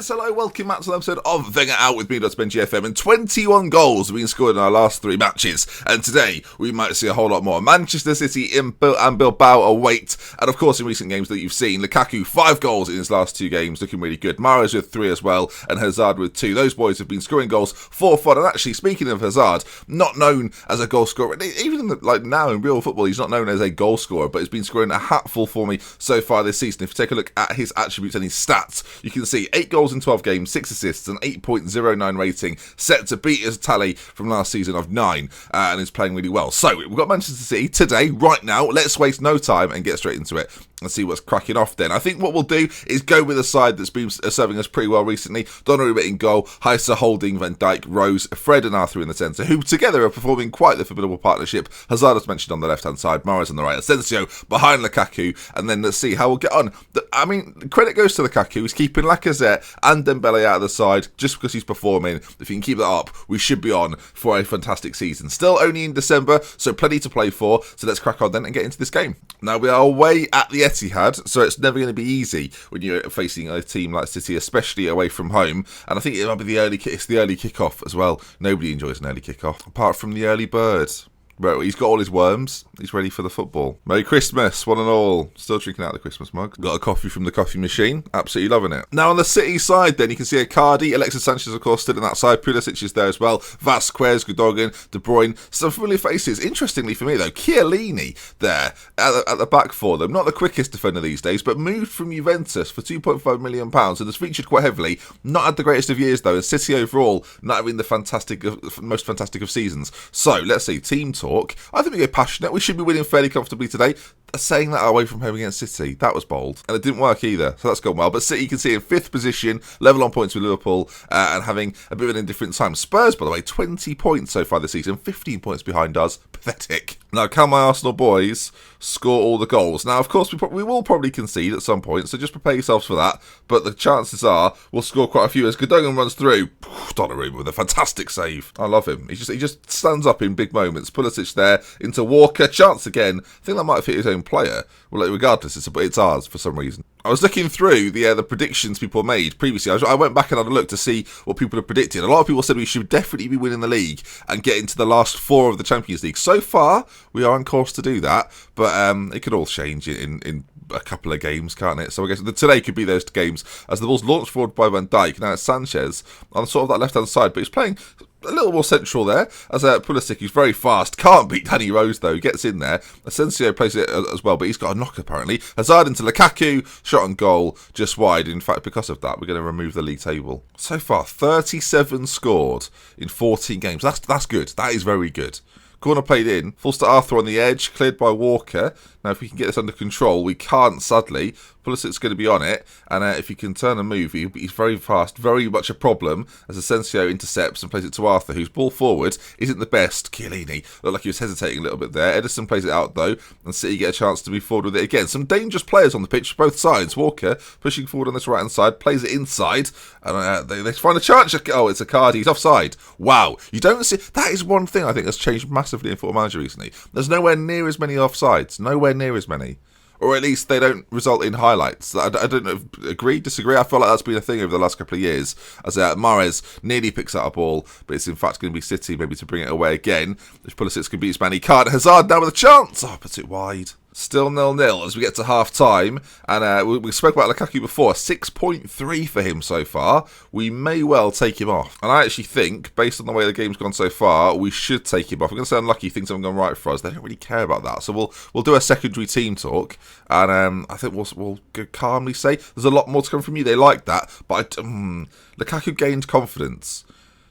Yes, hello, welcome back to an episode of Wenger Out with me, BenjiFM, and 21 goals have been scored in our last 3 matches, and today we might see a whole lot more. Manchester City and Bilbao await, and of course in recent games that you've seen, Lukaku 5 goals in his last 2 games, looking really good. Mahrez with 3 as well, and Hazard with 2. Those boys have been scoring goals for fun, and actually, speaking of Hazard, not known as a goal scorer, even now in real football, he's not known as a goal scorer, but he's been scoring a hatful for me so far this season. If you take a look at his attributes and his stats, you can see 8 goals in 12 games, 6 assists, an 8.09 rating, set to beat his tally from last season of 9, and is playing really well. So, we've got Manchester City today, right now. Let's waste no time and get straight into it and see what's cracking off then. I think what we'll do is go with a side that's been serving us pretty well recently. Donnarumma in goal, Heisa Holding, Van Dijk, Rose, Fred and Arthur in the centre, who together are performing quite the formidable partnership. Hazard, as mentioned, on the left-hand side, Mahrez on the right, Asensio behind Lukaku, and then let's see how we'll get on. I mean, credit goes to Lukaku. He's keeping Lacazette and Dembele out of the side just because he's performing. If he can keep that up, we should be on for a fantastic season. Still only in December, so plenty to play for. So let's crack on then and get into this game. Now, we are away at the Etihad, so it's never going to be easy when you're facing a team like City, especially away from home. And I think it might be it's the early kickoff as well. Nobody enjoys an early kickoff, apart from the early bird. Right, he's got all his worms. He's ready for the football. Merry Christmas, one and all. Still drinking out of the Christmas mug. Got a coffee from the coffee machine. Absolutely loving it. Now on the City side then, you can see Icardi, Alexis Sanchez, of course, still in that side. Pulisic is there as well. Vasquez, Gundogan, De Bruyne. Some familiar faces. Interestingly for me though, Chiellini there at the back for them. Not the quickest defender these days, but moved from Juventus for £2.5 million and has featured quite heavily. Not had the greatest of years though, and City overall not having the most fantastic of seasons. So let's see, team talk. I think we go passionate. We should be winning fairly comfortably today. Saying that away from home against City, that was bold. And it didn't work either, so that's gone well. But City, you can see in 5th position, level on points with Liverpool, and having a bit of an indifferent time. Spurs, by the way, 20 points so far this season, 15 points behind us. Pathetic. Now, can my Arsenal boys score all the goals? Now, of course, we will probably concede at some point, so just prepare yourselves for that. But the chances are we'll score quite a few as Gundogan runs through. Donnarumma with a fantastic save. I love him. He just stands up in big moments. Pulisic there into Walker. Chance again. I think that might have hit his own player. Well, regardless, it's ours for some reason. I was looking through the predictions people made previously. I went back and had a look to see what people have predicted. A lot of people said we should definitely be winning the league and get into the last 4 of the Champions League. So far, we are on course to do that, but it could all change in a couple of games, can't it? So I guess today could be those games as the ball's launched forward by Van Dijk. Now it's Sanchez on sort of that left-hand side, but he's playing a little more central there as Pulisic, who's very fast, can't beat Danny Rose though, he gets in there. Asensio plays it as well, but he's got a knock apparently. Hazard into Lukaku, shot on goal, just wide. In fact, because of that, we're going to remove the league table. So far, 37 scored in 14 games. That's good. That is very good. Corner played in, falls to Arthur on the edge, cleared by Walker. Now, if we can get this under control, we can't, sadly. Pulisic's going to be on it, and if he can turn and move, he's very fast, very much a problem, as Asensio intercepts and plays it to Arthur, whose ball forward isn't the best. Chiellini looked like he was hesitating a little bit there. Ederson plays it out, though, and City get a chance to move forward with it again. Some dangerous players on the pitch, both sides. Walker pushing forward on this right-hand side, plays it inside, and they find a chance. Oh, it's Icardi. He's offside. Wow. You don't see... That is one thing I think has changed massively in Football Manager recently. There's nowhere near as many offsides. Nowhere near as many. Or at least they don't result in highlights. I don't know, agree, disagree? I feel like that's been a thing over the last couple of years. As Mahrez nearly picks out a ball, but it's in fact going to be City maybe to bring it away again. If Pulisic can beat his man, he can't. Hazard now with a chance. Oh, puts it wide. Still 0-0 as we get to half-time. And we spoke about Lukaku before. 6.3 for him so far. We may well take him off. And I actually think, based on the way the game's gone so far, we should take him off. I'm going to say unlucky, things haven't gone right for us. They don't really care about that. So we'll do a secondary team talk. And I think we'll calmly say, there's a lot more to come from you. They like that. But Lukaku gained confidence.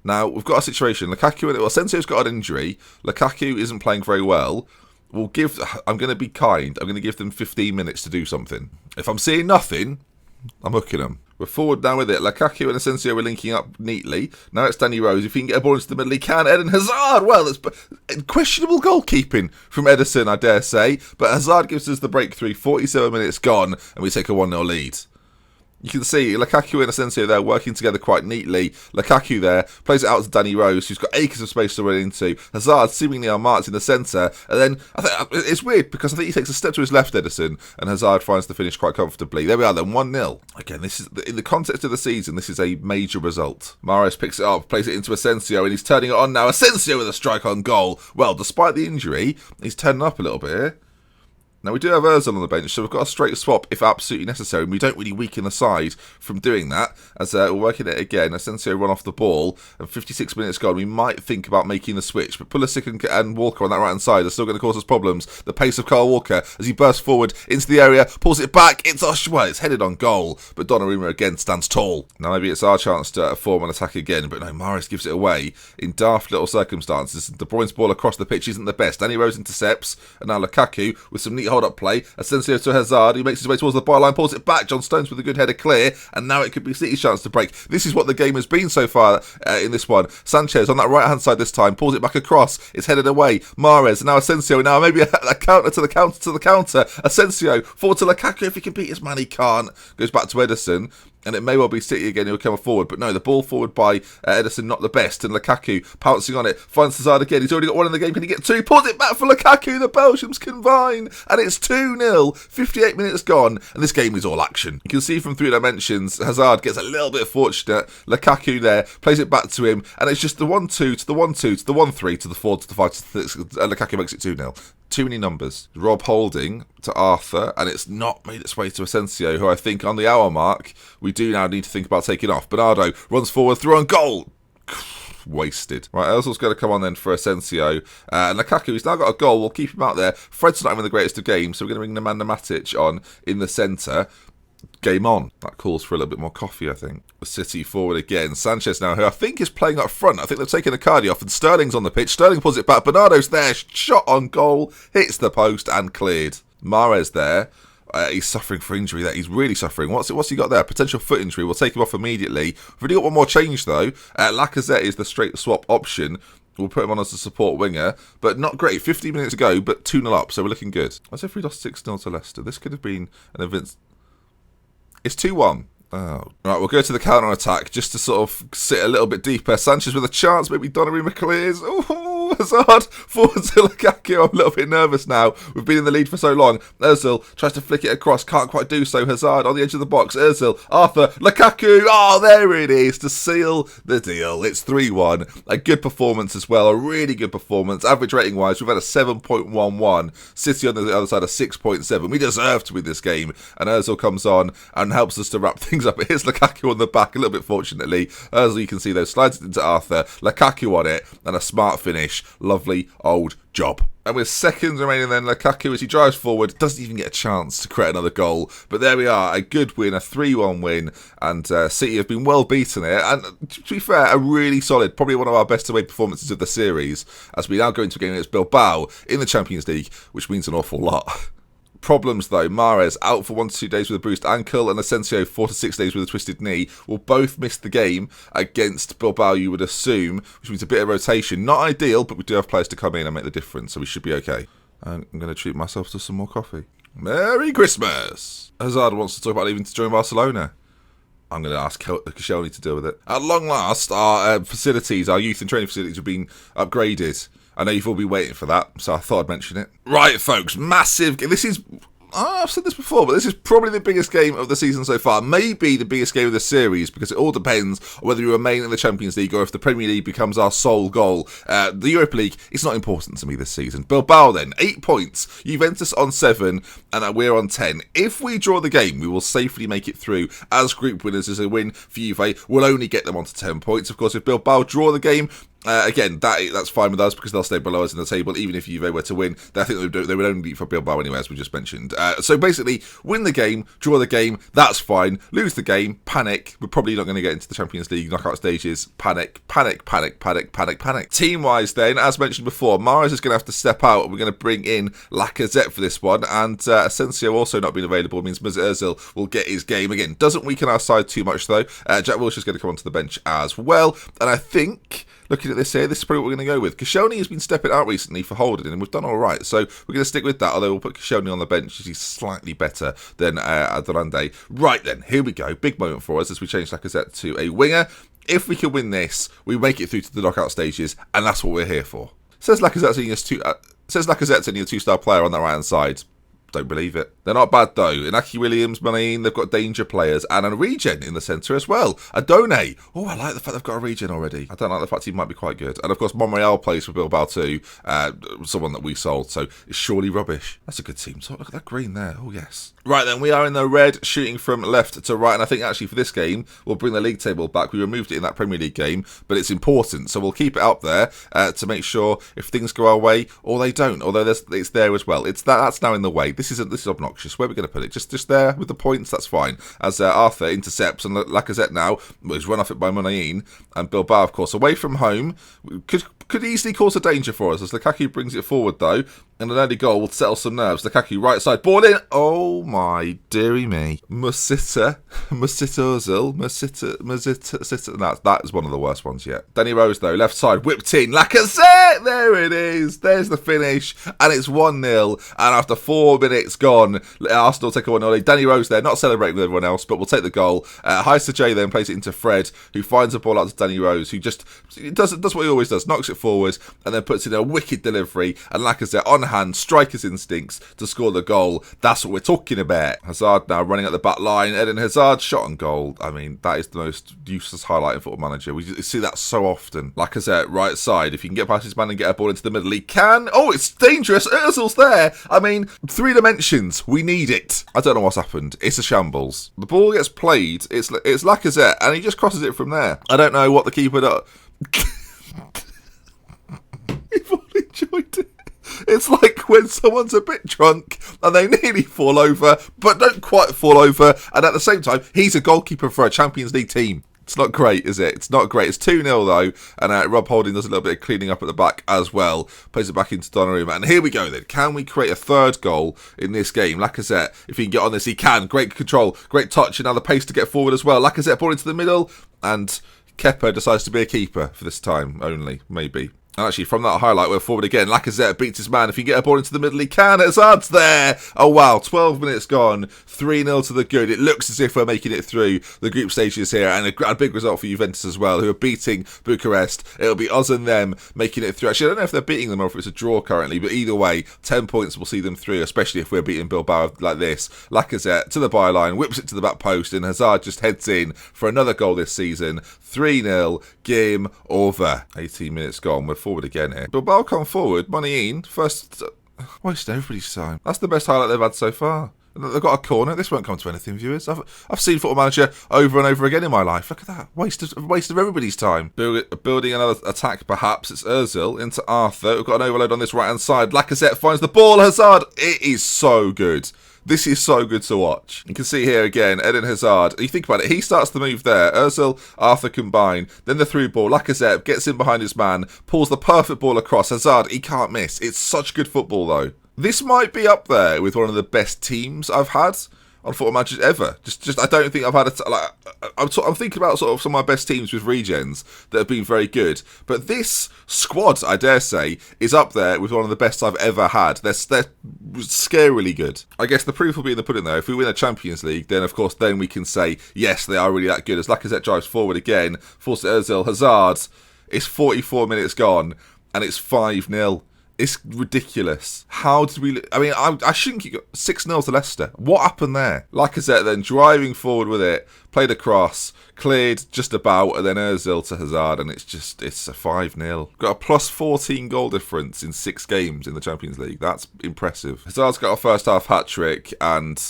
Now, we've got a situation. Asensio's got an injury. Lukaku isn't playing very well. I'm going to be kind. I'm going to give them 15 minutes to do something. If I'm seeing nothing, I'm hooking them. We're forward now with it. Lukaku and Asensio are linking up neatly. Now it's Danny Rose. If he can get a ball into the middle, he can. Eden Hazard. Well, that's questionable goalkeeping from Ederson, I dare say. But Hazard gives us the breakthrough. 47 minutes gone, and we take a 1-0 lead. You can see Lukaku and Asensio there working together quite neatly. Lukaku there plays it out to Danny Rose, who's got acres of space to run into. Hazard seemingly unmarked in the centre, and then I think it's weird because I think he takes a step to his left, Ederson, and Hazard finds the finish quite comfortably. There we are then, 1-0. Again, this is in the context of the season. This is a major result. Mahrez picks it up, plays it into Asensio, and he's turning it on now. Asensio with a strike on goal. Well, despite the injury, he's turning up a little bit here. Now, we do have Ozil on the bench, so we've got a straight swap if absolutely necessary. And we don't really weaken the side from doing that, as we're working it again. Asensio run off the ball, and 56 minutes gone. We might think about making the switch, but Pulisic and Walker on that right-hand side are still going to cause us problems. The pace of Kyle Walker as he bursts forward into the area, pulls it back. It's headed on goal, but Donnarumma again stands tall. Now, maybe it's our chance to form an attack again, but no, Mahrez gives it away in daft little circumstances. De Bruyne's ball across the pitch isn't the best. Danny Rose intercepts, and now Lukaku with some neat hold-up play. Asensio to Hazard, he makes his way towards the byline, pulls it back. John Stones with a good header clear, and now it could be City's chance to break. This is what the game has been so far in this one. Sanchez on that right-hand side this time, pulls it back across. It's headed away. Mahrez, and now Asensio. Now maybe a counter to the counter to the counter. Asensio, forward to Lukaku. If he can beat his man, he can't. Goes back to Ederson. And it may well be City again who'll come forward. But no, the ball forward by Ederson, not the best. And Lukaku pouncing on it. Finds Hazard again. He's already got one in the game. Can he get two? Pulls it back for Lukaku. The Belgians combine. And it's 2-0. 58 minutes gone. And this game is all action. You can see from 3 dimensions, Hazard gets a little bit fortunate. Lukaku there plays it back to him. And it's just the 1-2 to the 1-2 to the 1-3 to the 4 to the 5 to the 6. Lukaku makes it 2-0. Too many numbers. Rob Holding to Arthur, and it's not made its way to Asensio, who I think on the hour mark, we do now need to think about taking off. Bernardo runs forward, through on goal. Wasted. Right, Ozil's going to come on then for Asensio. And Lukaku, he's now got a goal. We'll keep him out there. Fred's not having the greatest of games, so we're going to bring Nemanja Matic on in the centre. Game on. That calls for a little bit more coffee, I think. City forward again. Sanchez now, who I think is playing up front. I think they've taken Icardi off, and Sterling's on the pitch. Sterling pulls it back. Bernardo's there. Shot on goal. Hits the post and cleared. Mahrez there. He's suffering for injury there. He's really suffering. What's he got there? Potential foot injury. We'll take him off immediately. We've already got one more change, though. Lacazette is the straight swap option. We'll put him on as a support winger, but not great. 15 minutes to go, but 2-0 up, so we're looking good. As if we lost 6-0 to Leicester. This could have been an event. It's 2-1. Oh. Right, we'll go to the counter-attack just to sort of sit a little bit deeper. Sanchez with a chance, maybe Donnarumma clears. Oh, Hazard forward to Lukaku. I'm a little bit nervous now. We've been in the lead for so long. Ozil tries to flick it across, can't quite do so. Hazard on the edge of the box. Ozil, Arthur, Lukaku. Oh, there it is to seal the deal. It's 3-1. A good performance as well, a really good performance. Average rating-wise, we've had a 7.11. City on the other side, a 6.7. We deserve to win this game. And Ozil comes on and helps us to wrap things up. It hits Lukaku on the back, a little bit fortunately. Ozil, you can see, though, slides it into Arthur. Lukaku on it, and a smart finish. Lovely old job. And with seconds remaining then, Lukaku, as he drives forward, doesn't even get a chance to create another goal. But there we are, a good win, a 3-1 win. And City have been well beaten here. And to be fair, a really solid, probably one of our best away performances of the series, as we now go into a game against Bilbao in the Champions League, which means an awful lot. Problems though, Mahrez out for 1 to 2 days with a bruised ankle, and Asensio 4 to 6 days with a twisted knee. Will both miss the game against Bilbao, you would assume, which means a bit of rotation. Not ideal, but we do have players to come in and make the difference, so we should be okay. I'm going to treat myself to some more coffee. Merry Christmas! Hazard wants to talk about leaving to join Barcelona. I'm going to ask Koscielny to deal with it. At long last, our facilities, our youth and training facilities have been upgraded. I know you've all been waiting for that, so I thought I'd mention it. Right, folks, massive. This is. I've said this before, but this is probably the biggest game of the season so far. Maybe the biggest game of the series, because it all depends on whether you remain in the Champions League or if the Premier League becomes our sole goal. The Europa League is not important to me this season. Bilbao then, 8 points. Juventus on 7, and we're on 10. If we draw the game, we will safely make it through as group winners. As a win for Juve, we'll only get them onto 10 points. Of course, if Bilbao draw the game, again, that's fine with us because they'll stay below us in the table. Even if Juve were to win, I think they would only beat for Bilbao anyway, as we just mentioned. So basically, win the game, draw the game, that's fine. Lose the game, panic. We're probably not going to get into the Champions League knockout stages. Panic. Team-wise then, as mentioned before, Mahrez is going to have to step out. We're going to bring in Lacazette for this one. And Asensio also not being available means Mesut Ozil will get his game. Again, doesn't weaken our side too much though. Jack Wilshere's going to come onto the bench as well. And I think looking at this here, this is probably what we're going to go with. Koscielny has been stepping out recently for Holding, and we've done all right. So we're going to stick with that, although we'll put Koscielny on the bench as he's slightly better than Adorande. Right then, here we go. Big moment for us as we change Lacazette to a winger. If we can win this, we make it through to the knockout stages, and that's what we're here for. Says Lacazette's only a 2-star player on the right-hand side. Don't believe it. They're not bad though. Inaki Williams, Manine, they've got danger players and a regen in the centre as well. Adone. Oh, I like the fact they've got a regen already. I don't like the fact he might be quite good. And of course, Monreal plays for Bilbao too. Someone that we sold, so it's surely rubbish. That's a good team. So look at that green there. Oh yes. Right then, we are in the red, shooting from left to right, and I think actually for this game we'll bring the league table back. We removed it in that Premier League game, but it's important, so we'll keep it up there to make sure if things go our way or they don't. Although it's there as well. That's now in the way. This is obnoxious. Where are we going to put it? Just there with the points. That's fine. As Arthur intercepts and Lacazette now was run off it by Munayin, and Bilbao, of course, away from home could easily cause a danger for us as Lukaku brings it forward though. And an early goal will settle some nerves. Lukaku right side, ball in. Oh my dearie me. Musita Ozil. That is one of the worst ones yet. Danny Rose though, left side, whipped in. Lacazette! There it is. There's the finish. And it's 1-0. And after 4 minutes gone, Arsenal take a 1-0. Danny Rose there, not celebrating with everyone else, but we'll take the goal. Heisa J then plays it into Fred, who finds the ball out to Danny Rose, who just does what he always does, knocks it forward, and then puts in a wicked delivery. And Lacazette on hand, striker's instincts to score the goal. That's what we're talking about. Hazard now running at the back line. Eden Hazard shot on goal. I mean, that is the most useless highlight in Football Manager. We see that so often. Lacazette right side. If he can get past his man and get a ball into the middle, he can. Oh, it's dangerous. Ozil's there. I mean, 3 dimensions. We need it. I don't know what's happened. It's a shambles. The ball gets played. It's Lacazette, and he just crosses it from there. I don't know what the keeper does. You've all enjoyed it. It's like when someone's a bit drunk and they nearly fall over, but don't quite fall over, and at the same time, he's a goalkeeper for a Champions League team. It's not great, is it? It's not great. It's 2-0 though, and Rob Holding does a little bit of cleaning up at the back as well. Plays it back into Donnarumma, and here we go then. Can we create a third goal in this game? Lacazette, if he can get on this, he can. Great control, great touch, and now the pace to get forward as well. Lacazette ball into the middle, and Kepa decides to be a keeper for this time only, maybe. And actually, from that highlight, we're forward again. Lacazette beats his man. If he can get a ball into the middle, he can. Hazard's there. Oh, wow. 12 minutes gone. 3-0 to the good. It looks as if we're making it through the group stages here. And a big result for Juventus as well, who are beating Bucharest. It'll be us and them making it through. Actually, I don't know if they're beating them or if it's a draw currently. But either way, 10 points will see them through, especially if we're beating Bilbao like this. Lacazette to the byline, whips it to the back post, and Hazard just heads in for another goal this season. 3-0. Game over. 18 minutes gone. We're forward again here. Bilbao come forward. Munayin first. Wasting everybody's time. That's the best highlight they've had so far. They've got a corner. This won't come to anything, viewers. I've seen Football Manager over and over again in my life. Look at that. Waste of everybody's time. Building another attack, perhaps. It's Ozil into Arthur. We've got an overload on this right-hand side. Lacazette finds the ball. Hazard. It is so good. This is so good to watch. You can see here again, Eden Hazard. You think about it, he starts the move there. Ozil, Arthur combine. Then the through ball. Lacazette gets in behind his man, pulls the perfect ball across. Hazard, he can't miss. It's such good football, though. This might be up there with one of the best teams I've had on Football Manager ever. Just I don't think I've had I'm thinking about sort of some of my best teams with regens that have been very good. But this squad, I dare say, is up there with one of the best I've ever had. They're scarily good. I guess the proof will be in the pudding though. If we win a Champions League, then of course then we can say, yes, they are really that good. As Lacazette drives forward again, forces Ozil, Hazard, it's 44 minutes gone, and it's 5-0. It's ridiculous. How did we... I mean, I shouldn't keep... 6-0 to Leicester. What happened there? Lacazette then driving forward with it, played across, cleared just about, and then Ozil to Hazard, and it's a 5-0. Got a plus 14 goal difference in 6 games in the Champions League. That's impressive. Hazard's got a first half hat-trick, and...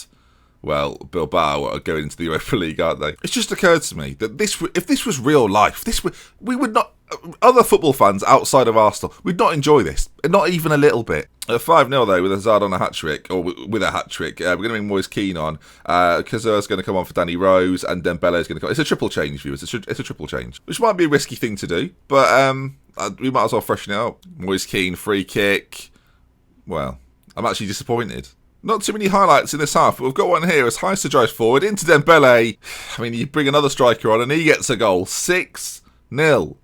well, Bilbao are going into the Europa League, aren't they? It's just occurred to me that if this was real life, we would not... Other football fans outside of Arsenal would not enjoy this. Not even a little bit. At 5-0 though, with Hazard on a hat-trick, or with a hat-trick, we're going to bring Moise Keane on. Kazur's going to come on for Danny Rose, and Dembele's going to come. It's a triple change, viewers. It's a triple change. Which might be a risky thing to do, but we might as well freshen it up. Moise Keane, free kick. Well, I'm actually disappointed. Not too many highlights in this half, but we've got one here as Heisa drives forward into Dembele. I mean, you bring another striker on and he gets a goal. 6-0.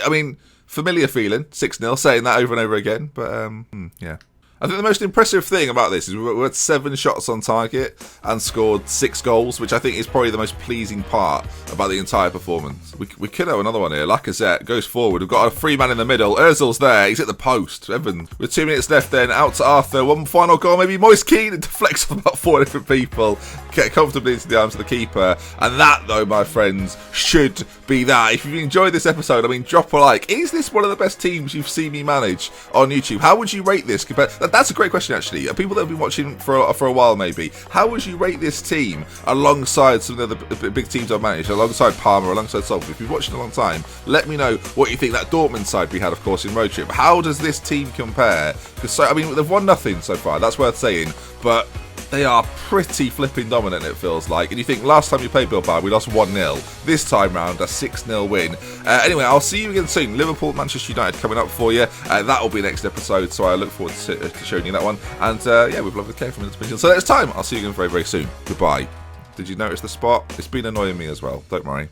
I mean, familiar feeling, 6-0, saying that over and over again, but yeah. I think the most impressive thing about this is we had 7 shots on target and scored 6 goals, which I think is probably the most pleasing part about the entire performance. We could have another one here. Lacazette goes forward. We've got a free man in the middle. Ozil's there. He's at the post. Evan, with 2 minutes left then, out to Arthur. One final goal, maybe Moise Keane. It deflects off about 4 different people. Get comfortably into the arms of the keeper. And that, though, my friends, should be that. If you've enjoyed this episode, I mean, drop a like. Is this one of the best teams you've seen me manage on YouTube? How would you rate this compared... That's a great question, actually. People that have been watching for a while, maybe. How would you rate this team alongside some of the other big teams I've managed, alongside Parma, alongside Salford? If you've watched it a long time, let me know what you think. That Dortmund side we had, of course, in Road Trip. How does this team compare? Because, I mean, they've won nothing so far. That's worth saying. But they are pretty flipping dominant, it feels like. And you think, last time you played Bilbao, we lost 1-0. This time round, a 6-0 win. Anyway, I'll see you again soon. Liverpool, Manchester United coming up for you. That will be next episode, so I look forward to showing you that one. And yeah, we've loved the care from the So next time, I'll see you again very, very soon. Goodbye. Did you notice the spot? It's been annoying me as well. Don't worry.